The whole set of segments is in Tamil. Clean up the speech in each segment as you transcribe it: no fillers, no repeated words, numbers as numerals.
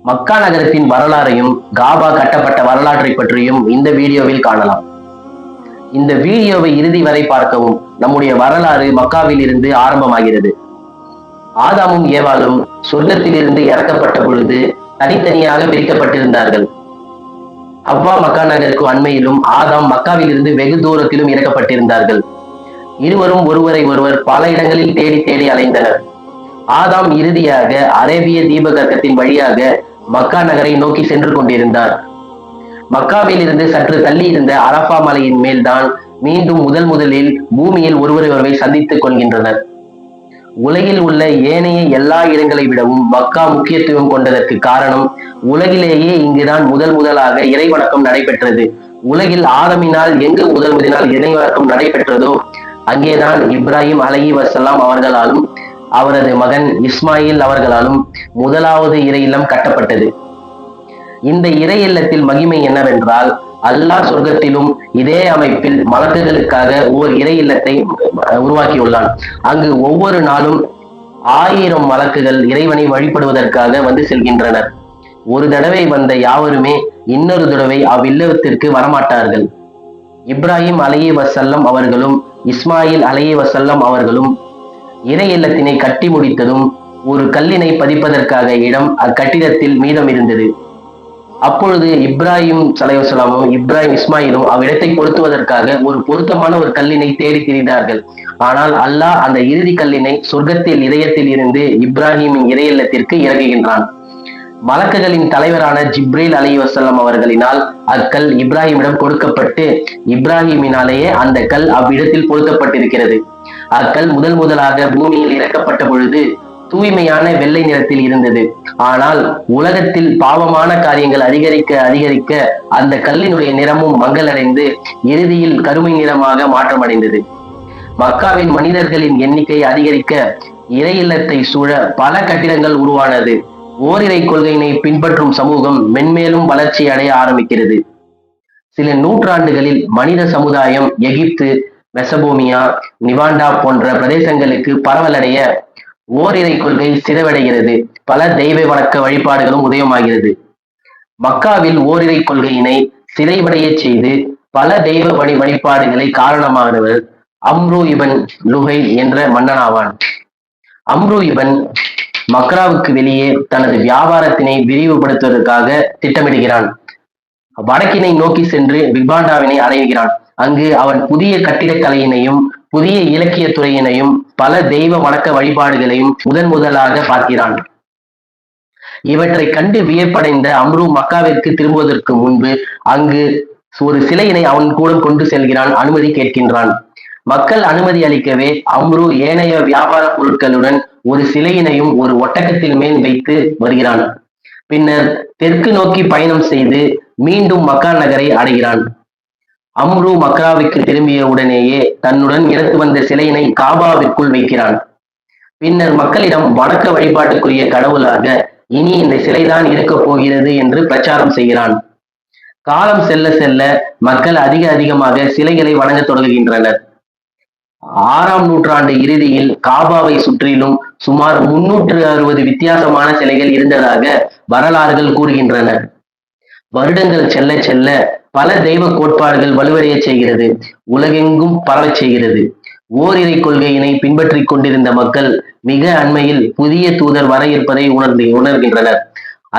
மக்கா நகரத்தின் வரலாறையும் காபா கட்டப்பட்ட வரலாற்றை பற்றியும் இந்த வீடியோவில் காணலாம். இந்த வீடியோவை இறுதி வரை பார்க்கவும். நம்முடைய வரலாறு மக்காவில் இருந்து ஆரம்பமாகிறது. ஆதாமும் ஏவாளும் சொர்க்கத்திலிருந்து இறக்கப்பட்ட பொழுது தனித்தனியாக பிரிக்கப்பட்டிருந்தார்கள். அவ்வா மக்கா நகருக்கு அண்மையிலும் ஆதாம் மக்காவில் இருந்து வெகு தூரத்திலும் இறக்கப்பட்டிருந்தார்கள். இருவரும் ஒருவரை ஒருவர் பல இடங்களில் தேடி தேடி அலைந்தனர். ஆதாம் இறுதியாக அரேபிய தீபகற்பத்தின் வழியாக மக்கா நகரை நோக்கி சென்று கொண்டிருந்தார். மக்காவில் இருந்து சற்று தள்ளி இருந்த அரபா மலையின் மேல்தான் மீண்டும் முதலில் பூமியில் ஒருவரை ஒருவர் சந்தித்துக் கொள்கின்றனர். உலகில் உள்ள ஏனைய எல்லா இடங்களை விடவும் மக்கா முக்கியத்துவம் கொண்டதற்கு காரணம், உலகிலேயே இங்குதான் முதலாக இறைவணக்கம் நடைபெற்றது. உலகில் ஆதமினால் எங்கு முதலினால் இறைவணக்கம் நடைபெற்றதோ அங்கேதான் இப்ராஹிம் அலைஹிஸ்ஸலாம் அவர்களாலும் அவரது மகன் இஸ்மாயில் அவர்களாலும் முதலாவது இறை இல்லம் கட்டப்பட்டது. இந்த இறை இல்லத்தில் மகிமை என்னவென்றால், அல்லாஹ் சொர்க்கத்திலும் இதே அமைப்பில் மலக்குகளுக்காக ஓர் இறை இல்லத்தை உருவாக்கியுள்ளான். அங்கு ஒவ்வொரு நாளும் 1000 மலக்குகள் இறைவனை வழிபடுவதற்காக வந்து செல்கின்றனர். ஒரு தடவை வந்த யாவருமே இன்னொரு தடவை அவ்வில்லத்திற்கு வரமாட்டார்கள். இப்ராஹிம் அலைஹிஸ்ஸலாம் அவர்களும் இஸ்மாயில் அலைஹிஸ்ஸலாம் அவர்களும் இறை இல்லத்தினை கட்டி முடித்ததும் ஒரு கல்லினை பதிப்பதற்காக இடம் அக்கட்டிடத்தில் மீதம் இருந்தது. அப்பொழுது இப்ராஹிம் அலைஹிஸ்ஸலாமும் இஸ்மாயிலும் அவ்விடத்தை பொருத்துவதற்காக ஒரு பொருத்தமான ஒரு கல்லினை தேடி திரிந்தார்கள். ஆனால் அல்லாஹ் அந்த இறுதி கல்லினை சொர்க்கத்தில் இதயத்தில் இருந்து இப்ராஹிமின் இறை இல்லத்திற்கு இறங்குகின்றான். மலக்குகளின் தலைவரான ஜிப்ரீல் அலைஹிஸ்ஸலாம் அவர்களினால் அக்கல் இப்ராஹிமிடம் கொடுக்கப்பட்டு இப்ராஹிமினாலேயே அந்த கல் அவ்விடத்தில் பொருத்தப்பட்டிருக்கிறது. அக்கல் முதலாக பூமியில் இறக்கப்பட்ட பொழுது தூய்மையான வெள்ளை நிறத்தில் இருந்தது. ஆனால் உலகத்தில் பாவமான காரியங்கள் அதிகரிக்க அந்த கல்லினுடைய நிறமும் மங்கலடைந்து இறுதியில் கருமை நிறமாக மாற்றமடைந்தது. மக்காவின் மனிதர்களின் எண்ணிக்கை அதிகரிக்க இறை இல்லத்தை சூழ பல கட்டிடங்கள் உருவானது. ஓரிரை கொள்கையினை பின்பற்றும் சமூகம் மென்மேலும் வளர்ச்சி அடைய ஆரம்பிக்கிறது. சில நூற்றாண்டுகளில் மனித சமுதாயம் எகிப்து, மெசபோமியா, நிவாண்டா போன்ற பிரதேசங்களுக்கு பரவலடைய ஓரிரை கொள்கை சிதைவடைகிறது. பல தெய்வ வணக்க வழிபாடுகளும் உதயமாகிறது. மக்காவில் ஓரிரை கொள்கையினை சிதைவடைய செய்து பல தெய்வ வழிபாடுகளை காரணமானவர் அம்ரு இபன் லுஹை என்ற மன்னனாவான். அம்ரு இபன் மக்காவுக்கு வெளியே தனது வியாபாரத்தினை விரிவுபடுத்துவதற்காக திட்டமிடுகிறான். வடக்கினை நோக்கி சென்று விபாண்டாவினை அடைகிறான். அங்கு அவன் புதிய கட்டிடக்கலையினையும் புதிய இலக்கிய துறையினையும் பல தெய்வ வணக்க வழிபாடுகளையும் முதலாக பார்க்கிறான். இவற்றை கண்டு வியப்படைந்த அம்ரு மக்காவிற்கு திரும்புவதற்கு முன்பு அங்கு ஒரு சிலையினை அவன் கூட கொண்டு செல்கிறான். அனுமதி கேட்கின்றான். மக்கள் அனுமதி அளிக்கவே அம்ரு ஏனைய வியாபார பொருட்களுடன் ஒரு சிலையினையும் ஒரு ஒட்டகத்தில் மேல் வைத்து வருகிறான். பின்னர் தெற்கு நோக்கி பயணம் செய்து மீண்டும் மக்கா நகரை அடைகிறான். அம்ரு மக்காவுக்கு திரும்பிய உடனேயே தன்னுடன் எடுத்து வந்த சிலையினை காபாவிற்குள் வைக்கிறான். பின்னர் மக்களிடம் வணக்க வழிபாட்டுக்குரிய கடவுளாக இனி இந்த சிலைதான் இருக்க போகிறது என்று பிரச்சாரம் செய்கிறான். காலம் செல்ல செல்ல மக்கள் அதிகமாக சிலைகளை வணங்க தொடங்குகின்றனர். 6ஆம் நூற்றாண்டு இறுதியில் காபாவை சுற்றிலும் சுமார் 360 வித்தியாசமான சிலைகள் இருந்ததாக வரலாறுகள் கூறுகின்றன. வருடங்கள் செல்ல செல்ல பல தெய்வ கோட்பாடுகள் வலுவடைய செய்கிறது, உலகெங்கும் பரவச் செய்கிறது. ஓரிரை கொள்கையினை பின்பற்றி கொண்டிருந்த மக்கள் மிக அண்மையில் புதிய தூதர் வர இருப்பதை உணர்கின்றனர்.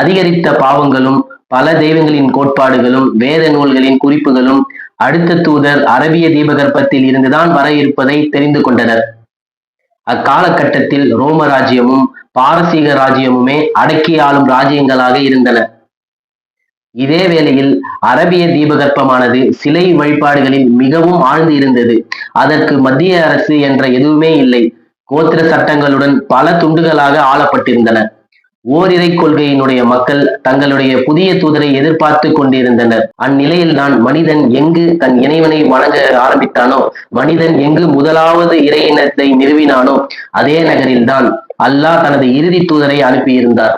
அதிகரித்த பாவங்களும் பல தெய்வங்களின் கோட்பாடுகளும் வேத நூல்களின் குறிப்புகளும் அடுத்த தூதர் அரபிய தீபகற்பத்தில் இருந்துதான் வர இருப்பதை தெரிந்து கொண்டனர். அக்காலகட்டத்தில் ரோம ராஜ்யமும் பாரசீக ராஜ்யமுமே அடக்கி ஆளும் ராஜ்யங்களாக இருந்தன. இதே வேளையில் அரபிய தீபகற்பமானது சிலை வழிபாடுகளில் மிகவும் ஆழ்ந்து இருந்தது. அதற்கு மத்திய அரசு என்ற எதுவுமே இல்லை. கோத்திர சட்டங்களுடன் பல துண்டுகளாக ஆளப்பட்டிருந்தன. ஓரிரை கொள்கையினுடைய மக்கள் தங்களுடைய புதிய தூதரை எதிர்பார்த்து கொண்டிருந்தனர். அந்நிலையில்தான் மனிதன் எங்கு தன் இறைவனை வணங்க ஆரம்பித்தானோ, மனிதன் எங்கு முதலாவது இறை இனத்தை நிறுவினானோ அதே நகரில்தான் அல்லாஹ் தனது இறுதி தூதரை அனுப்பியிருந்தார்.